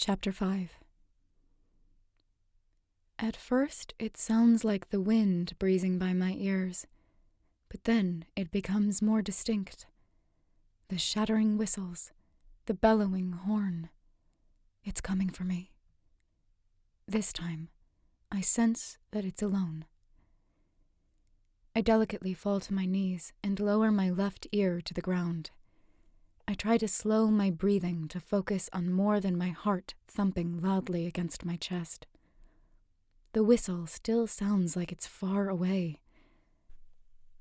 Chapter 5. At first, it sounds like the wind breezing by my ears, but then it becomes more distinct. The shattering whistles, the bellowing horn. It's coming for me. This time, I sense that it's alone. I delicately fall to my knees and lower my left ear to the ground. I try to slow my breathing to focus on more than my heart thumping loudly against my chest. The whistle still sounds like it's far away.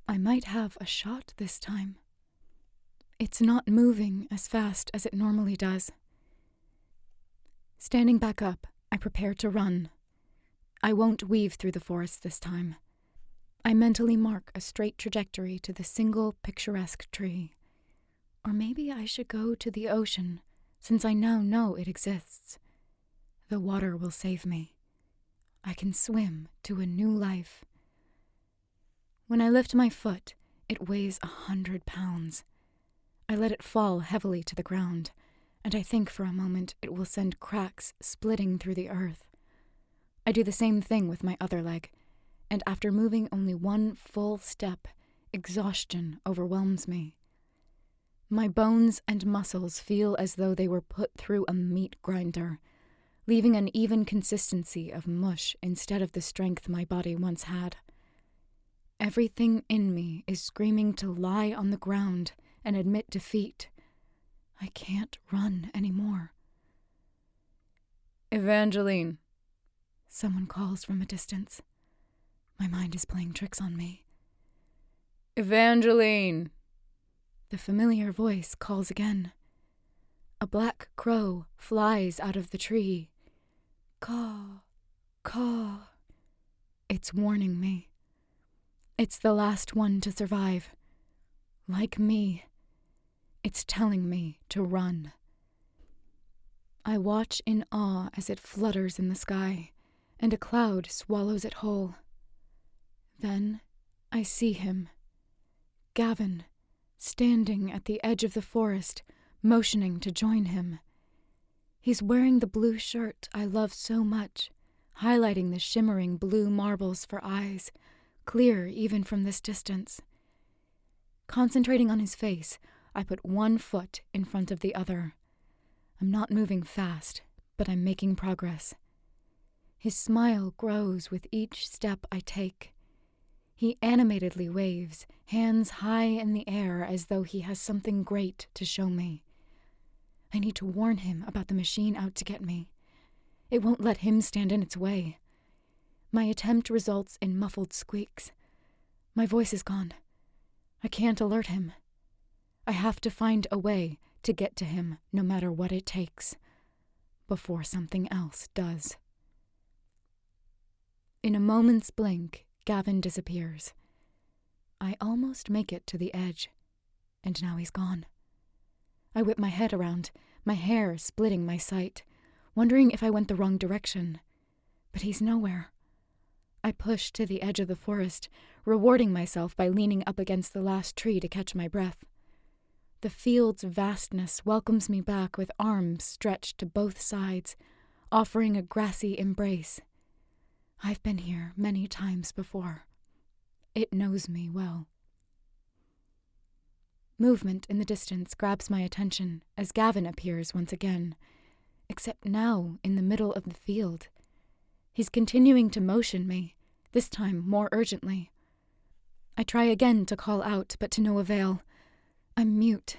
I might have a shot this time. It's not moving as fast as it normally does. Standing back up, I prepare to run. I won't weave through the forest this time. I mentally mark a straight trajectory to the single picturesque tree. Or maybe I should go to the ocean, since I now know it exists. The water will save me. I can swim to a new life. When I lift my foot, it weighs 100 pounds. I let it fall heavily to the ground, and I think for a moment it will send cracks splitting through the earth. I do the same thing with my other leg, and after moving only one full step, exhaustion overwhelms me. My bones and muscles feel as though they were put through a meat grinder, leaving an even consistency of mush instead of the strength my body once had. Everything in me is screaming to lie on the ground and admit defeat. I can't run anymore. Evangeline, someone calls from a distance. My mind is playing tricks on me. Evangeline! The familiar voice calls again. A black crow flies out of the tree. Caw, caw. It's warning me. It's the last one to survive. Like me, it's telling me to run. I watch in awe as it flutters in the sky, and a cloud swallows it whole. Then I see him, Gavin, standing at the edge of the forest, motioning to join him. He's wearing the blue shirt I love so much, highlighting the shimmering blue marbles for eyes, clear even from this distance. Concentrating on his face, I put one foot in front of the other. I'm not moving fast, but I'm making progress. His smile grows with each step I take. He animatedly waves, hands high in the air as though he has something great to show me. I need to warn him about the machine out to get me. It won't let him stand in its way. My attempt results in muffled squeaks. My voice is gone. I can't alert him. I have to find a way to get to him no matter what it takes, before something else does. In a moment's blink, Gavin disappears. I almost make it to the edge, and now he's gone. I whip my head around, my hair splitting my sight, wondering if I went the wrong direction. But he's nowhere. I push to the edge of the forest, rewarding myself by leaning up against the last tree to catch my breath. The field's vastness welcomes me back with arms stretched to both sides, offering a grassy embrace. I've been here many times before. It knows me well. Movement in the distance grabs my attention as Gavin appears once again, except now in the middle of the field. He's continuing to motion me, this time more urgently. I try again to call out, but to no avail. I'm mute.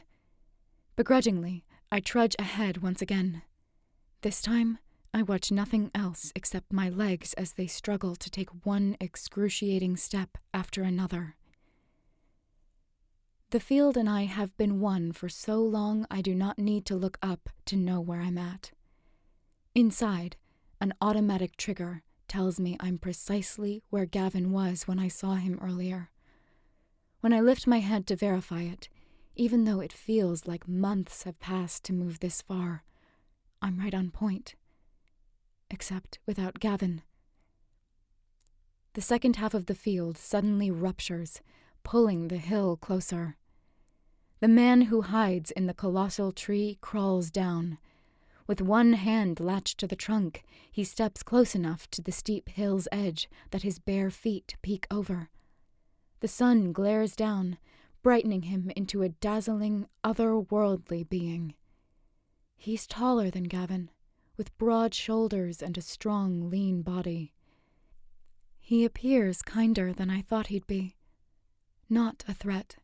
Begrudgingly, I trudge ahead once again. This time, I watch nothing else except my legs as they struggle to take one excruciating step after another. The field and I have been one for so long I do not need to look up to know where I'm at. Inside, an automatic trigger tells me I'm precisely where Gavin was when I saw him earlier. When I lift my head to verify it, even though it feels like months have passed to move this far, I'm right on point. Except without Gavin. The second half of the field suddenly ruptures, pulling the hill closer. The man who hides in the colossal tree crawls down. With one hand latched to the trunk, he steps close enough to the steep hill's edge that his bare feet peek over. The sun glares down, brightening him into a dazzling, otherworldly being. He's taller than Gavin, with broad shoulders and a strong, lean body. He appears kinder than I thought he'd be. Not a threat.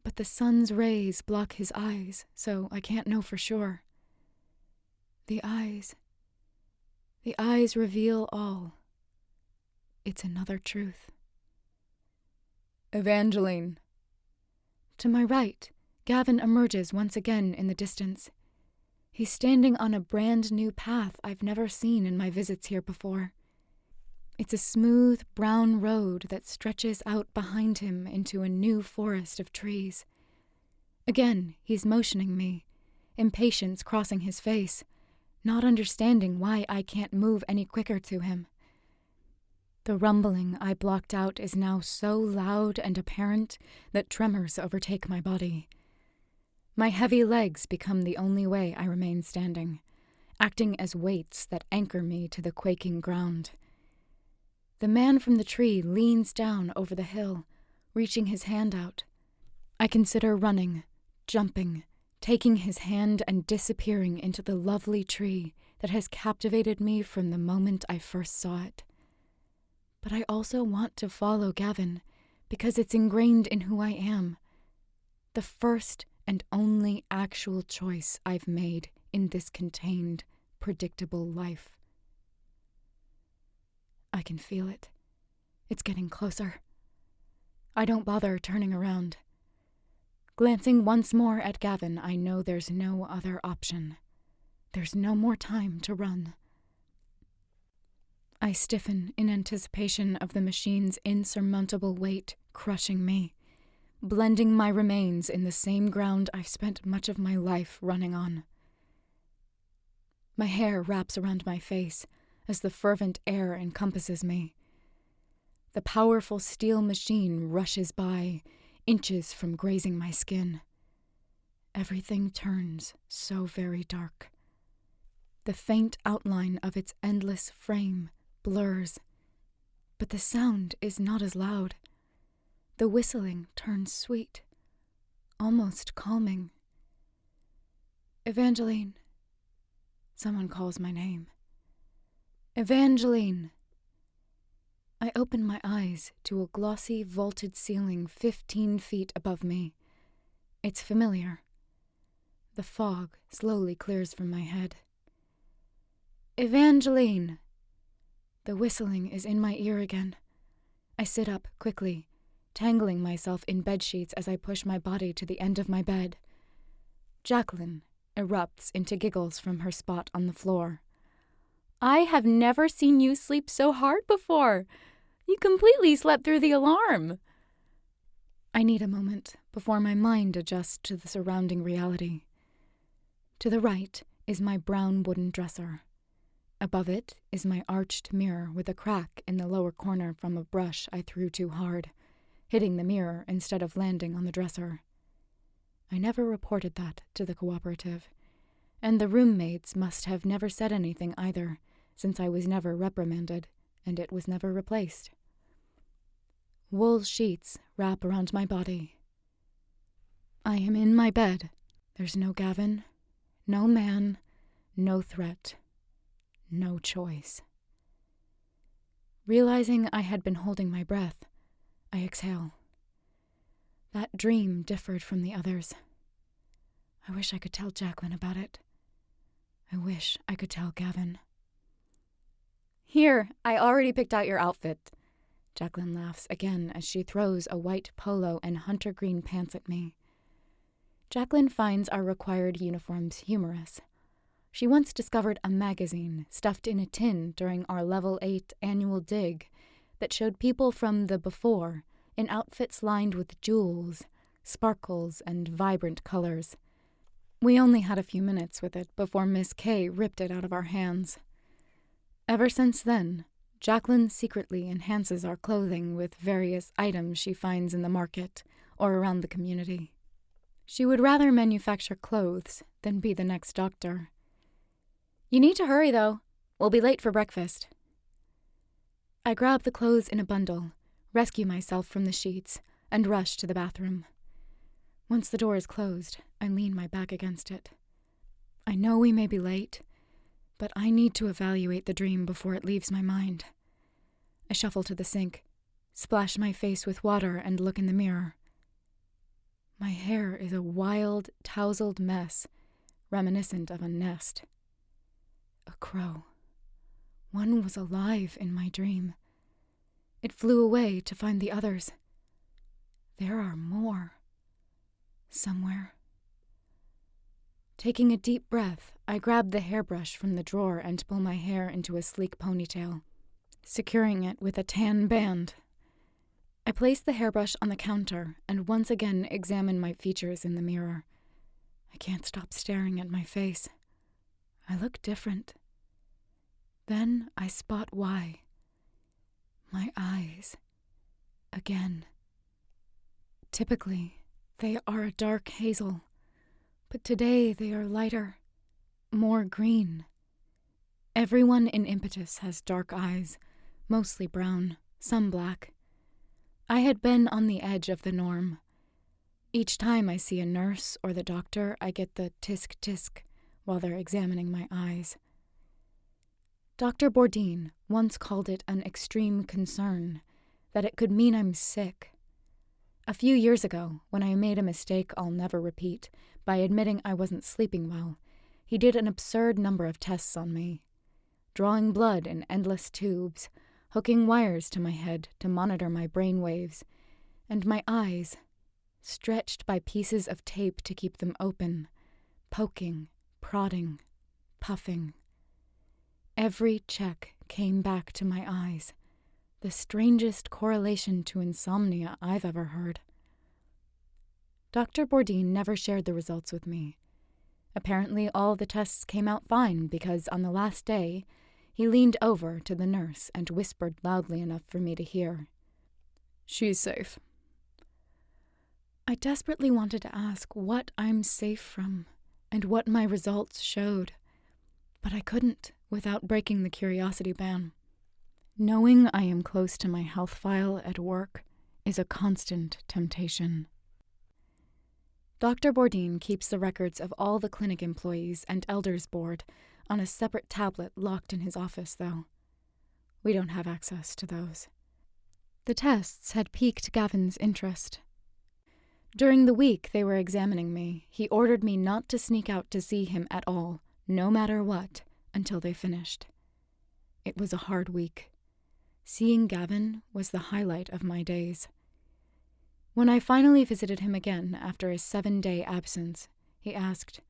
But the sun's rays block his eyes, so I can't know for sure. The eyes reveal all. It's another truth. Evangeline. To my right, Gavin emerges once again in the distance. He's standing on a brand new path I've never seen in my visits here before. It's a smooth, brown road that stretches out behind him into a new forest of trees. Again, he's motioning me, impatience crossing his face, not understanding why I can't move any quicker to him. The rumbling I blocked out is now so loud and apparent that tremors overtake my body. My heavy legs become the only way I remain standing, acting as weights that anchor me to the quaking ground. The man from the tree leans down over the hill, reaching his hand out. I consider running, jumping, taking his hand and disappearing into the lovely tree that has captivated me from the moment I first saw it. But I also want to follow Gavin, because it's ingrained in who I am. The first and only actual choice I've made in this contained, predictable life. I can feel it. It's getting closer. I don't bother turning around. Glancing once more at Gavin, I know there's no other option. There's no more time to run. I stiffen in anticipation of the machine's insurmountable weight crushing me, blending my remains in the same ground I've spent much of my life running on. My hair wraps around my face as the fervent air encompasses me. The powerful steel machine rushes by, inches from grazing my skin. Everything turns so very dark. The faint outline of its endless frame blurs, but the sound is not as loud. The whistling turns sweet, almost calming. Evangeline. Someone calls my name. Evangeline. I open my eyes to a glossy, vaulted ceiling 15 feet above me. It's familiar. The fog slowly clears from my head. Evangeline! The whistling is in my ear again. I sit up quickly, tangling myself in bedsheets as I push my body to the end of my bed. Jacqueline erupts into giggles from her spot on the floor. I have never seen you sleep so hard before. You completely slept through the alarm. I need a moment before my mind adjusts to the surrounding reality. To the right is my brown wooden dresser. Above it is my arched mirror with a crack in the lower corner from a brush I threw too hard, hitting the mirror instead of landing on the dresser. I never reported that to the cooperative, and the roommates must have never said anything either, since I was never reprimanded, and it was never replaced. Wool sheets wrap around my body. I am in my bed. There's no Gavin, no man, no threat, no choice. Realizing I had been holding my breath, I exhale. That dream differed from the others. I wish I could tell Jacqueline about it. I wish I could tell Gavin. Here, I already picked out your outfit. Jacqueline laughs again as she throws a white polo and hunter green pants at me. Jacqueline finds our required uniforms humorous. She once discovered a magazine stuffed in a tin during our Level 8 annual dig that showed people from the before in outfits lined with jewels, sparkles, and vibrant colors. We only had a few minutes with it before Miss K ripped it out of our hands. Ever since then, Jacqueline secretly enhances our clothing with various items she finds in the market or around the community. She would rather manufacture clothes than be the next doctor. You need to hurry, though. We'll be late for breakfast. I grab the clothes in a bundle, rescue myself from the sheets, and rush to the bathroom. Once the door is closed, I lean my back against it. I know we may be late, but I need to evaluate the dream before it leaves my mind. I shuffle to the sink, splash my face with water, and look in the mirror. My hair is a wild, tousled mess, reminiscent of a nest. A crow. One was alive in my dream. It flew away to find the others. There are more. Somewhere. Taking a deep breath, I grab the hairbrush from the drawer and pull my hair into a sleek ponytail, securing it with a tan band. I place the hairbrush on the counter and once again examine my features in the mirror. I can't stop staring at my face. I look different. Then I spot why. My eyes. Again. Typically, they are a dark hazel, but today they are lighter, more green. Everyone in Impetus has dark eyes, mostly brown, some black. I had been on the edge of the norm. Each time I see a nurse or the doctor, I get the tisk-tisk while they're examining my eyes. Dr. Bourdin once called it an extreme concern, that it could mean I'm sick. A few years ago, when I made a mistake I'll never repeat by admitting I wasn't sleeping well, he did an absurd number of tests on me, drawing blood in endless tubes, hooking wires to my head to monitor my brain waves, and my eyes, stretched by pieces of tape to keep them open, poking, prodding, puffing. Every check came back to my eyes, the strangest correlation to insomnia I've ever heard. Dr. Bourdin never shared the results with me. Apparently all the tests came out fine because on the last day, he leaned over to the nurse and whispered loudly enough for me to hear. "She's safe." I desperately wanted to ask what I'm safe from and what my results showed, but I couldn't without breaking the curiosity ban. Knowing I am close to my health file at work is a constant temptation. Dr. Bourdin keeps the records of all the clinic employees and elders board on a separate tablet locked in his office, though. We don't have access to those. The tests had piqued Gavin's interest. During the week they were examining me, he ordered me not to sneak out to see him at all, no matter what, until they finished. It was a hard week. Seeing Gavin was the highlight of my days. When I finally visited him again after a 7-day absence, he asked,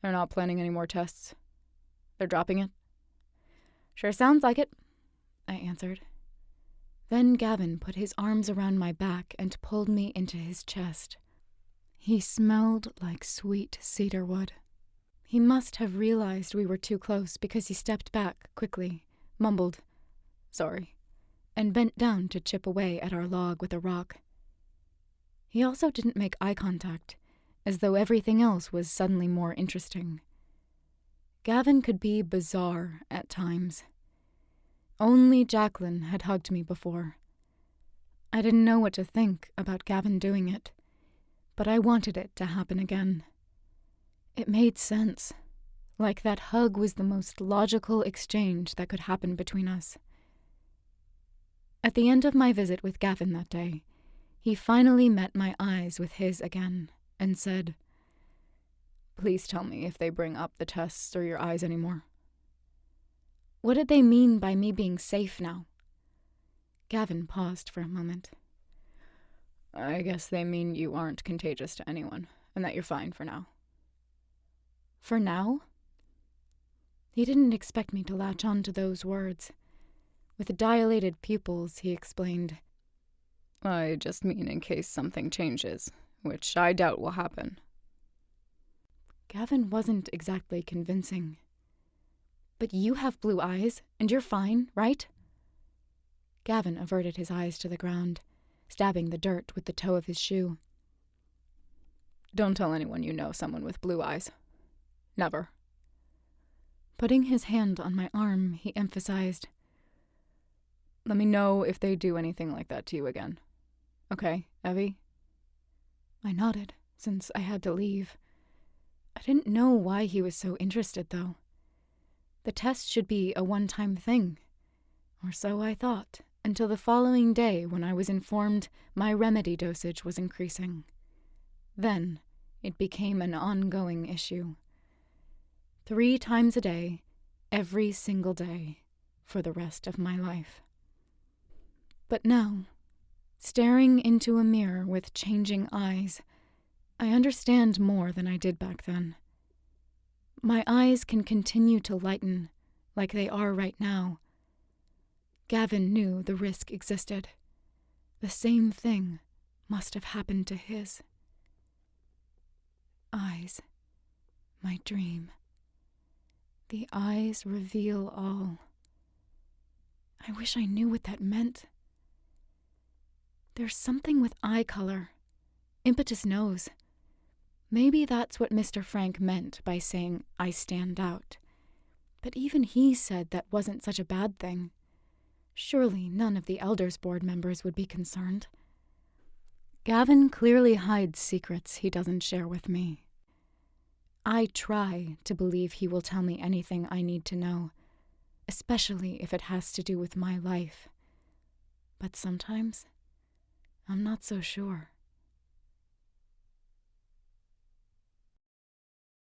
"They're not planning any more tests? They're dropping it?" "Sure sounds like it," I answered. Then Gavin put his arms around my back and pulled me into his chest. He smelled like sweet cedarwood. He must have realized we were too close because he stepped back quickly, mumbled, "Sorry," and bent down to chip away at our log with a rock. He also didn't make eye contact, as though everything else was suddenly more interesting. Gavin could be bizarre at times. Only Jacqueline had hugged me before. I didn't know what to think about Gavin doing it, but I wanted it to happen again. It made sense, like that hug was the most logical exchange that could happen between us. At the end of my visit with Gavin that day, he finally met my eyes with his again and said, "Please tell me if they bring up the tests or your eyes anymore." What did they mean by me being safe now? Gavin paused for a moment. "I guess they mean you aren't contagious to anyone, and that you're fine for now." For now? He didn't expect me to latch on to those words. With dilated pupils, he explained, "I just mean in case something changes, which I doubt will happen." Gavin wasn't exactly convincing. "But you have blue eyes, and you're fine, right?" Gavin averted his eyes to the ground, stabbing the dirt with the toe of his shoe. "Don't tell anyone you know someone with blue eyes. Never." Putting his hand on my arm, he emphasized, "Let me know if they do anything like that to you again. Okay, Evie?" I nodded, since I had to leave. I didn't know why he was so interested, though. The test should be a one-time thing. Or so I thought, until the following day when I was informed my remedy dosage was increasing. Then, it became an ongoing issue. 3 times a day, every single day, for the rest of my life. But now, staring into a mirror with changing eyes, I understand more than I did back then. My eyes can continue to lighten, like they are right now. Gavin knew the risk existed. The same thing must have happened to his. Eyes. My dream. The eyes reveal all. I wish I knew what that meant. There's something with eye color. Impetus knows. Maybe that's what Mr. Frank meant by saying, "I stand out." But even he said that wasn't such a bad thing. Surely none of the Elders Board members would be concerned. Gavin clearly hides secrets he doesn't share with me. I try to believe he will tell me anything I need to know, especially if it has to do with my life. But sometimes, I'm not so sure.